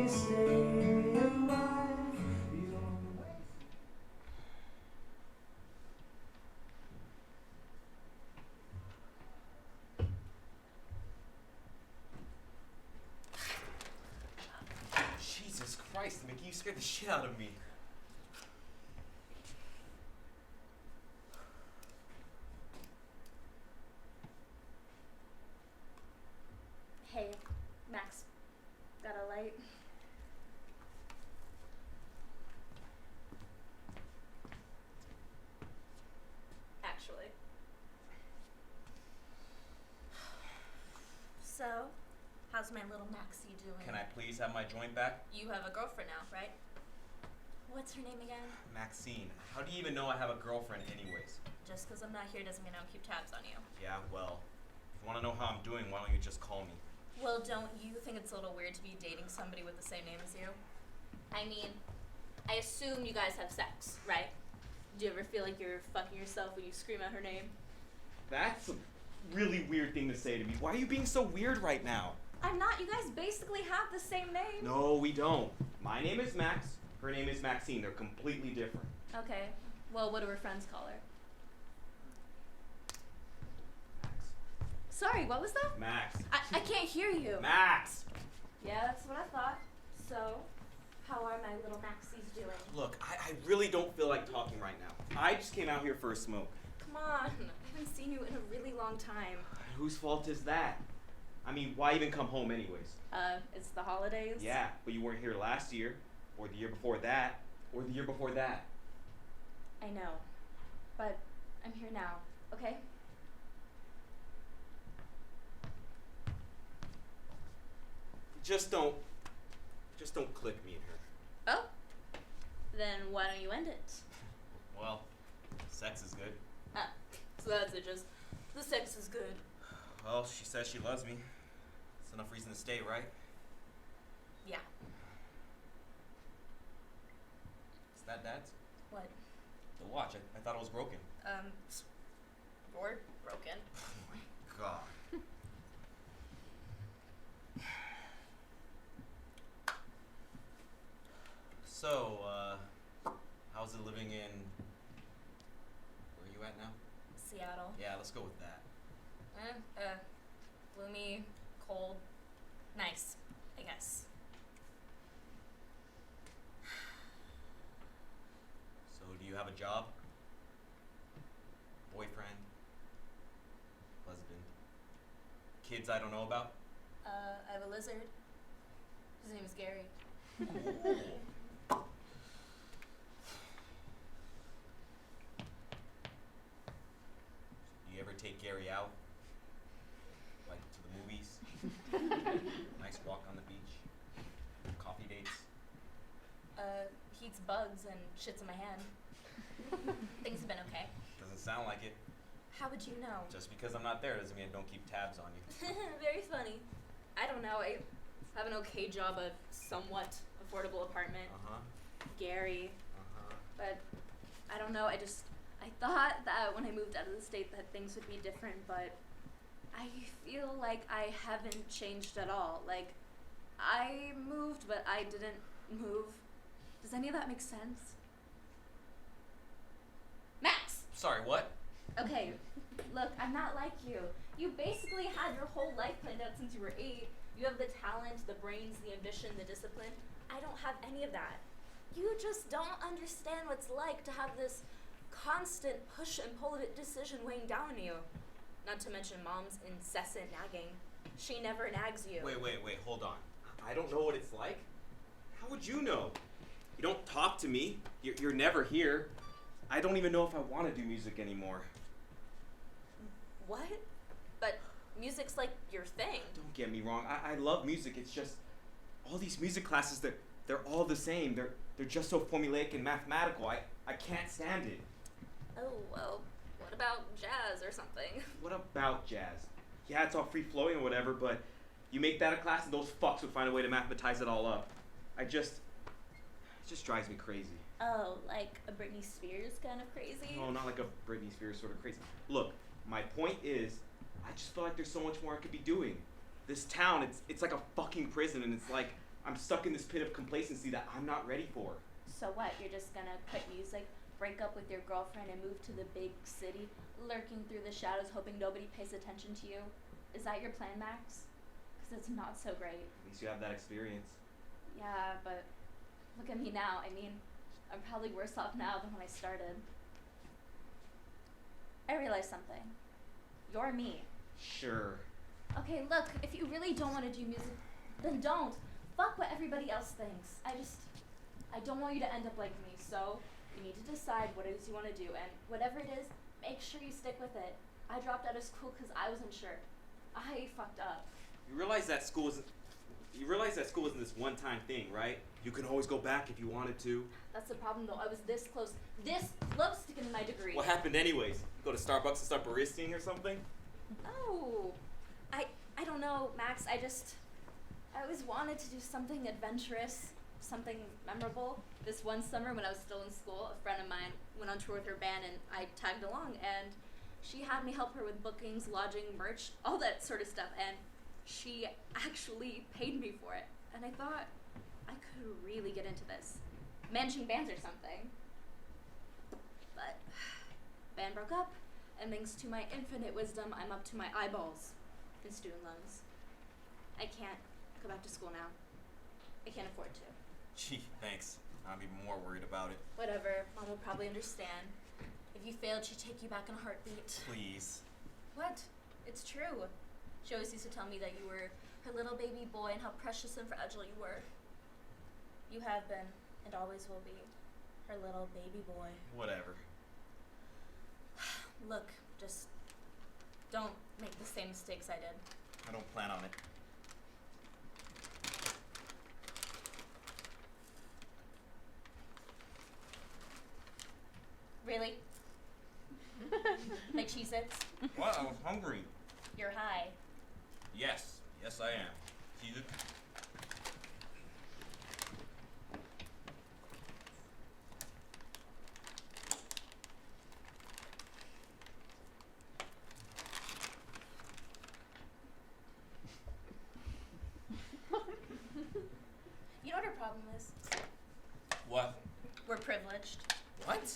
me stay alive. You don't waste. Jesus Christ, Mickey, you scared the shit out of me. Hey, Max, got a light? Actually. So, how's my little Maxie doing? Can I please have my joint back? You have a girlfriend now, right? What's her name again? Maxine, how do you even know I have a girlfriend anyways? Just because I'm not here doesn't mean I don't keep tabs on you. Yeah, well, if you want to know how I'm doing, why don't you just call me? Well, don't you think it's a little weird to be dating somebody with the same name as you? I mean, I assume you guys have sex, right? Do you ever feel like you're fucking yourself when you scream out her name? That's a really weird thing to say to me. Why are you being so weird right now? I'm not. You guys basically have the same name. No, we don't. My name is Max. Her name is Maxine. They're completely different. Okay. Well, what do her friends call her? Max. Sorry, what was that? Max. I can't hear you. Max! Yeah, that's what I thought. So, how are my little Maxies doing? Look, I really don't feel like talking right now. I just came out here for a smoke. Come on. I haven't seen you in a really long time. Whose fault is that? I mean, why even come home anyways? It's the holidays. Yeah, but you weren't here last year, or the year before that, or the year before that. I know. But I'm here now, okay? Just don't click me and her. Oh. Then why don't you end it? Well, sex is good. Ah, so that's it, just the sex is good. Well, she says she loves me. It's enough reason to stay, right? Yeah. Is that Dad's? What? The watch. I thought it was broken. You're broken. Oh my god. So, how's it living in... Where are you at now? Seattle. Yeah, let's go with that. Gloomy, cold, nice, I guess. So, do you have a job? Boyfriend? Husband? Kids I don't know about? I have a lizard. His name is Gary. Cool. Do you ever take Gary out? Like to the movies? Nice walk on the beach? Coffee dates? He eats bugs and shits in my hand. Things have been okay. Doesn't sound like it. How would you know? Just because I'm not there doesn't mean I don't keep tabs on you. Very funny. I don't know. I have an okay job, a somewhat affordable apartment. Uh-huh. Gary. Uh-huh. But I don't know. I thought that when I moved out of the state that things would be different, but I feel like I haven't changed at all. Like, I moved, but I didn't move. Does any of that make sense? Max! Sorry, what? Okay, look, I'm not like you. You basically had your whole life planned out since you were 8. You have the talent, the brains, the ambition, the discipline. I don't have any of that. You just don't understand what it's like to have this constant push and pull of a decision weighing down on you. Not to mention Mom's incessant nagging. She never nags you. Wait, hold on. I don't know what it's like? How would you know? You don't talk to me. You're never here. I don't even know if I want to do music anymore. What? But music's like your thing. Don't get me wrong. I love music. It's just all these music classes, they're all the same. They're just so formulaic and mathematical. I can't stand it. Oh, well, what about jazz or something? What about jazz? Yeah, it's all free-flowing or whatever, but you make that a class and those fucks would find a way to mathematize it all up. It just drives me crazy. Oh, like a Britney Spears kind of crazy? No, not like a Britney Spears sort of crazy. Look, my point is, I just feel like there's so much more I could be doing. This town, it's like a fucking prison, and it's like I'm stuck in this pit of complacency that I'm not ready for. So what? You're just gonna quit music, break up with your girlfriend, and move to the big city, lurking through the shadows, hoping nobody pays attention to you? Is that your plan, Max? Because it's not so great. At least you have that experience. Yeah, but look at me now. I mean, I'm probably worse off now than when I started. I realized something. You're me. Sure. Okay, look, if you really don't want to do music, then don't. Fuck what everybody else thinks. I don't want you to end up like me, so you need to decide what it is you want to do, and whatever it is, make sure you stick with it. I dropped out of school because I wasn't sure. I fucked up. You realize that school isn't this one-time thing, right? You can always go back if you wanted to. That's the problem, though. I was this close to getting my degree. What happened anyways? Go to Starbucks and start baristaing or something? Oh, I don't know, Max. I always wanted to do something adventurous, something memorable. This one summer when I was still in school, a friend of mine went on tour with her band and I tagged along, and she had me help her with bookings, lodging, merch, all that sort of stuff, and she actually paid me for it. And I thought I could really get into this, managing bands or something. But band broke up, and thanks to my infinite wisdom, I'm up to my eyeballs in student loans. I can't go back to school now. I can't afford to. Gee, thanks. I'm even more worried about it. Whatever, Mom will probably understand. If you failed, she'd take you back in a heartbeat. Please. What? It's true. She always used to tell me that you were her little baby boy and how precious and fragile you were. You have been, and always will be, her little baby boy. Whatever. Look, just don't make the same mistakes I did. I don't plan on it. Really? Like Cheez-Its? What? I was hungry. You're high. Yes. Yes, I am. See it? You know what our problem is? What? We're privileged. What?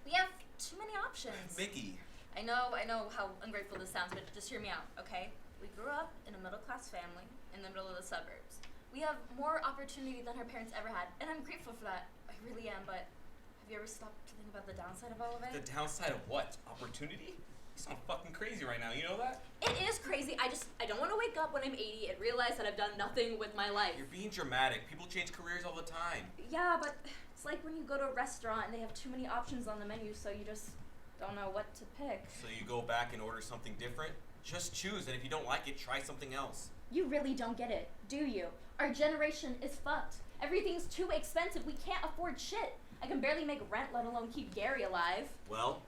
We have too many options. Mickey. I know how ungrateful this sounds, but just hear me out, okay? We grew up in a middle-class family in the middle of the suburbs. We have more opportunity than our parents ever had, and I'm grateful for that. I really am, but have you ever stopped to think about the downside of all of it? The downside of what? Opportunity? You sound fucking crazy right now, you know that? It is crazy. I don't want to wake up when I'm 80 and realize that I've done nothing with my life. You're being dramatic. People change careers all the time. Yeah, but it's like when you go to a restaurant and they have too many options on the menu, so you just don't know what to pick. So you go back and order something different? Just choose, and if you don't like it, try something else. You really don't get it, do you? Our generation is fucked. Everything's too expensive. We can't afford shit. I can barely make rent, let alone keep Gary alive. Well,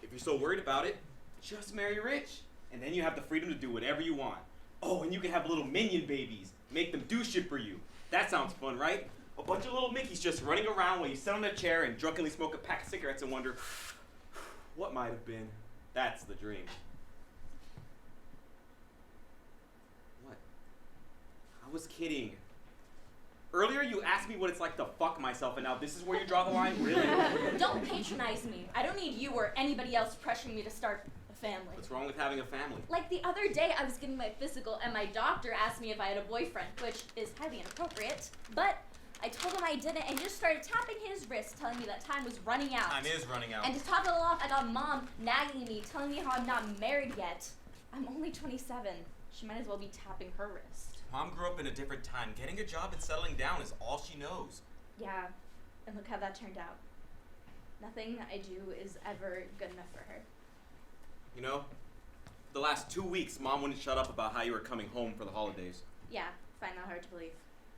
if you're so worried about it, just marry rich. And then you have the freedom to do whatever you want. Oh, and you can have little minion babies. Make them do shit for you. That sounds fun, right? A bunch of little Mickeys just running around while you sit on a chair and drunkenly smoke a pack of cigarettes and wonder, what might have been? That's the dream. What? I was kidding. Earlier you asked me what it's like to fuck myself, and now this is where you draw the line? Really? Don't patronize me. I don't need you or anybody else pressuring me to start a family. What's wrong with having a family? Like the other day, I was getting my physical, and my doctor asked me if I had a boyfriend, which is highly inappropriate. But I told him I didn't, and he just started tapping his wrist, telling me that time was running out. Time is running out. And to top it all off, I got Mom nagging me, telling me how I'm not married yet. I'm only 27. She might as well be tapping her wrist. Mom grew up in a different time. Getting a job and settling down is all she knows. Yeah, and look how that turned out. Nothing I do is ever good enough for her. You know, the last 2 weeks, Mom wouldn't shut up about how you were coming home for the holidays. Yeah, find that hard to believe.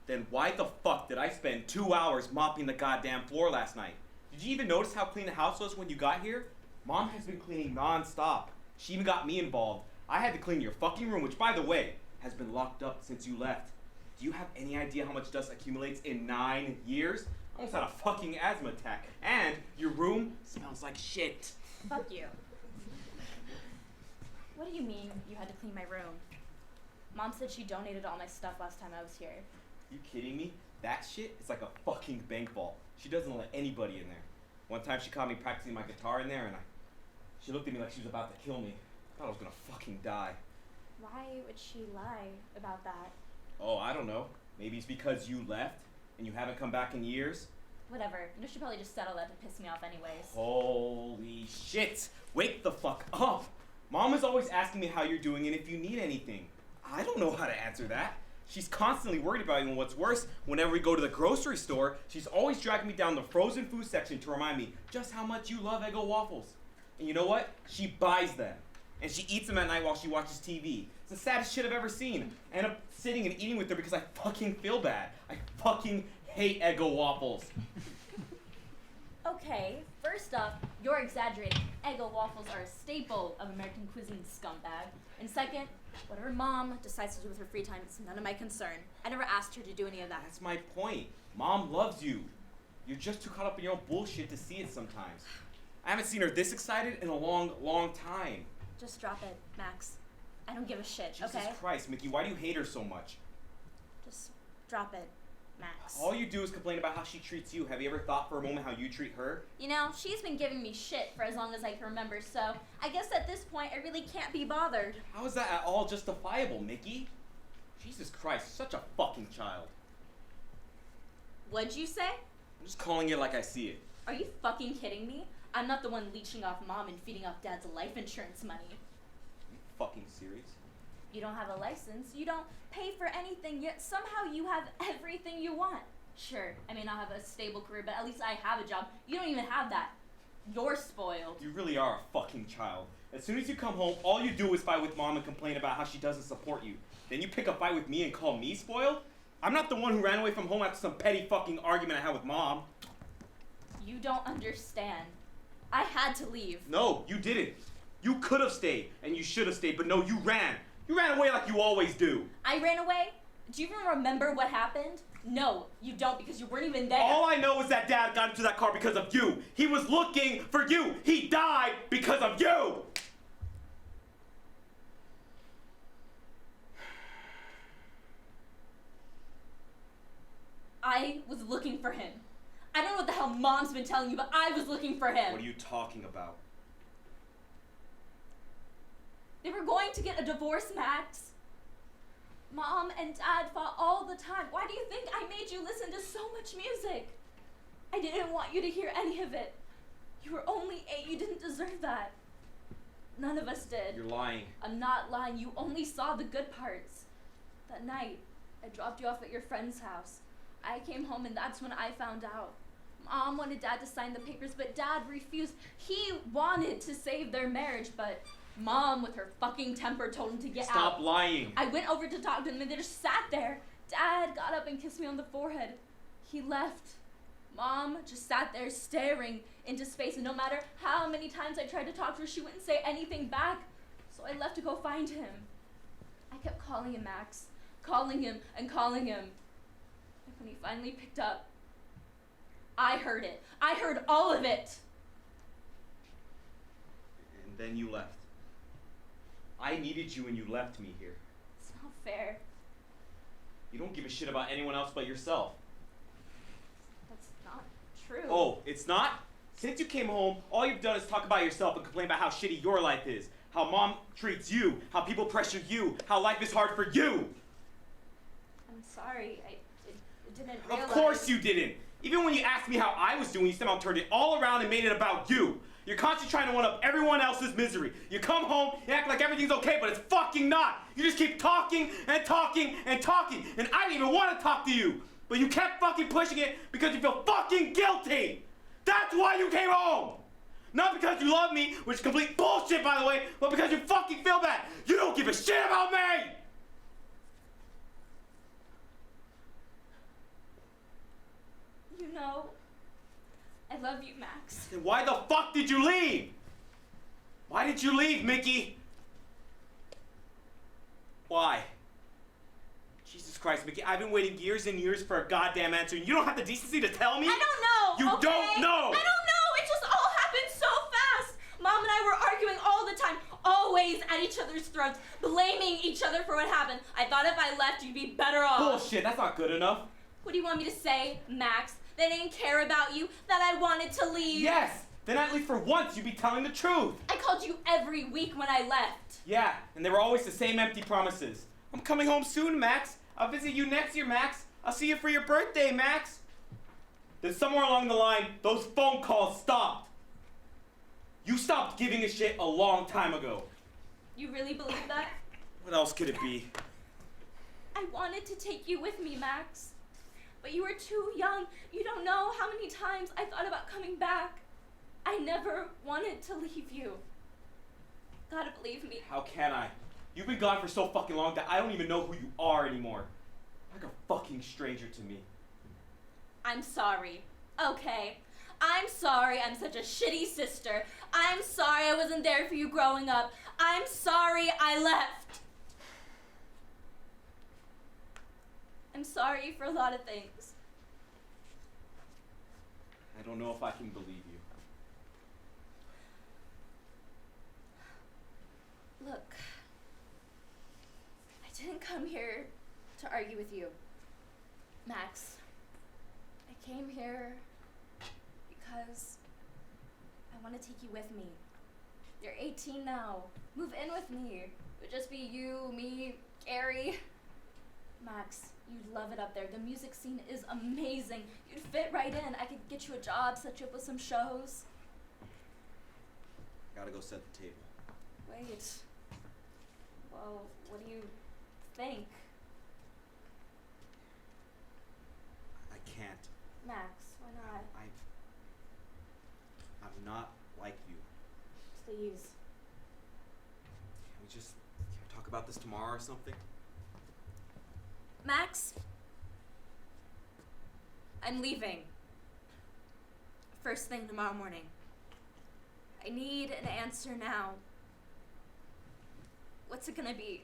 Then why the fuck did I spend 2 hours mopping the goddamn floor last night? Did you even notice how clean the house was when you got here? Mom has been cleaning non-stop. She even got me involved. I had to clean your fucking room, which, by the way, has been locked up since you left. Do you have any idea how much dust accumulates in 9 years? I almost had a fucking asthma attack. And your room smells like shit. Fuck you. What do you mean you had to clean my room? Mom said she donated all my stuff last time I was here. You kidding me? That shit is like a fucking bank vault. She doesn't let anybody in there. One time she caught me practicing my guitar in there, and she looked at me like she was about to kill me. I thought I was gonna fucking die. Why would she lie about that? Oh, I don't know. Maybe it's because you left and you haven't come back in years. Whatever. You know, she probably just said all that to piss me off anyways. Holy shit! Wake the fuck up! Mom is always asking me how you're doing and if you need anything. I don't know how to answer that. She's constantly worried about you, and what's worse, whenever we go to the grocery store, she's always dragging me down the frozen food section to remind me just how much you love Eggo waffles. And you know what? She buys them. And she eats them at night while she watches TV. It's the saddest shit I've ever seen. I end up sitting and eating with her because I fucking feel bad. I fucking hate Eggo waffles. Okay, first off, you're exaggerating. Eggo waffles are a staple of American cuisine, scumbag. And second, whatever Mom decides to do with her free time, it's none of my concern. I never asked her to do any of that. That's my point. Mom loves you. You're just too caught up in your own bullshit to see it sometimes. I haven't seen her this excited in a long, long time. Just drop it, Max. I don't give a shit, Jesus okay? Christ, Mickey, why do you hate her so much? Just drop it, Max. All you do is complain about how she treats you. Have you ever thought for a moment how you treat her? You know, she's been giving me shit for as long as I can remember, so I guess at this point I really can't be bothered. How is that at all justifiable, Mickey? Jesus Christ, such a fucking child. What'd you say? I'm just calling it like I see it. Are you fucking kidding me? I'm not the one leeching off Mom and feeding off Dad's life insurance money. Are you fucking serious? You don't have a license, you don't pay for anything, yet somehow you have everything you want. Sure, I may not have a stable career, but at least I have a job. You don't even have that. You're spoiled. You really are a fucking child. As soon as you come home, all you do is fight with Mom and complain about how she doesn't support you. Then you pick a fight with me and call me spoiled? I'm not the one who ran away from home after some petty fucking argument I had with Mom. You don't understand. I had to leave. No, you didn't. You could have stayed, and you should have stayed, but no, you ran. You ran away like you always do. I ran away? Do you even remember what happened? No, you don't, because you weren't even there. All I know is that Dad got into that car because of you. He was looking for you. He died because of you. I was looking for him. I don't know what the hell Mom's been telling you, but I was looking for him. What are you talking about? They were going to get a divorce, Max. Mom and Dad fought all the time. Why do you think I made you listen to so much music? I didn't want you to hear any of it. You were only 8. You didn't deserve that. None of us did. You're lying. I'm not lying. You only saw the good parts. That night, I dropped you off at your friend's house. I came home and that's when I found out. Mom wanted Dad to sign the papers, but Dad refused. He wanted to save their marriage, but Mom, with her fucking temper, told him to get out. Stop lying. I went over to talk to them and they just sat there. Dad got up and kissed me on the forehead. He left. Mom just sat there staring into space, and no matter how many times I tried to talk to her, she wouldn't say anything back. So I left to go find him. I kept calling him, Max. Calling him and calling him. And when he finally picked up, I heard it. I heard all of it. And then you left. I needed you and you left me here. It's not fair. You don't give a shit about anyone else but yourself. That's not true. Oh, it's not? Since you came home, all you've done is talk about yourself and complain about how shitty your life is. How Mom treats you. How people pressure you. How life is hard for you. I'm sorry. I didn't realize. Of course you didn't. Even when you asked me how I was doing, you somehow turned it all around and made it about you. You're constantly trying to one-up everyone else's misery. You come home, you act like everything's okay, but it's fucking not. You just keep talking and talking and talking, and I didn't even want to talk to you. But you kept fucking pushing it because you feel fucking guilty. That's why you came home. Not because you love me, which is complete bullshit, by the way, but because you fucking feel bad. You don't give a shit about me. You know, I love you, Max. Then why the fuck did you leave? Why did you leave, Mickey? Why? Jesus Christ, Mickey, I've been waiting years and years for a goddamn answer, and you don't have the decency to tell me? I don't know, You okay? don't know! I don't know! It just all happened so fast! Mom and I were arguing all the time. always at each other's throats, blaming each other for what happened. I thought if I left, you'd be better off. Bullshit, that's not good enough. What do you want me to say, Max? That I didn't care about you? That I wanted to leave? Yes! Then at least for once you'd be telling the truth. I called you every week when I left. Yeah, and they were always the same empty promises. I'm coming home soon, Max. I'll visit you next year, Max. I'll see you for your birthday, Max. Then somewhere along the line, those phone calls stopped. You stopped giving a shit a long time ago. You really believe that? What else could it be? I wanted to take you with me, Max. But you were too young. You don't know how many times I thought about coming back. I never wanted to leave you. Gotta believe me. How can I? You've been gone for so fucking long that I don't even know who you are anymore. Like a fucking stranger to me. I'm sorry. Okay. I'm sorry I'm such a shitty sister. I'm sorry I wasn't there for you growing up. I'm sorry I left. I'm sorry for a lot of things. I don't know if I can believe you. Look, I didn't come here to argue with you, Max. I came here because I want to take you with me. You're 18 now. Move in with me. It would just be you, me, Gary. Max, you'd love it up there. The music scene is amazing. You'd fit right in. I could get you a job, set you up with some shows. Gotta go set the table. Wait. Well, what do you think? I can't. Max, why not? I'm not like you. Please. Can we talk about this tomorrow or something? Max, I'm leaving. First thing tomorrow morning. I need an answer now. What's it gonna be?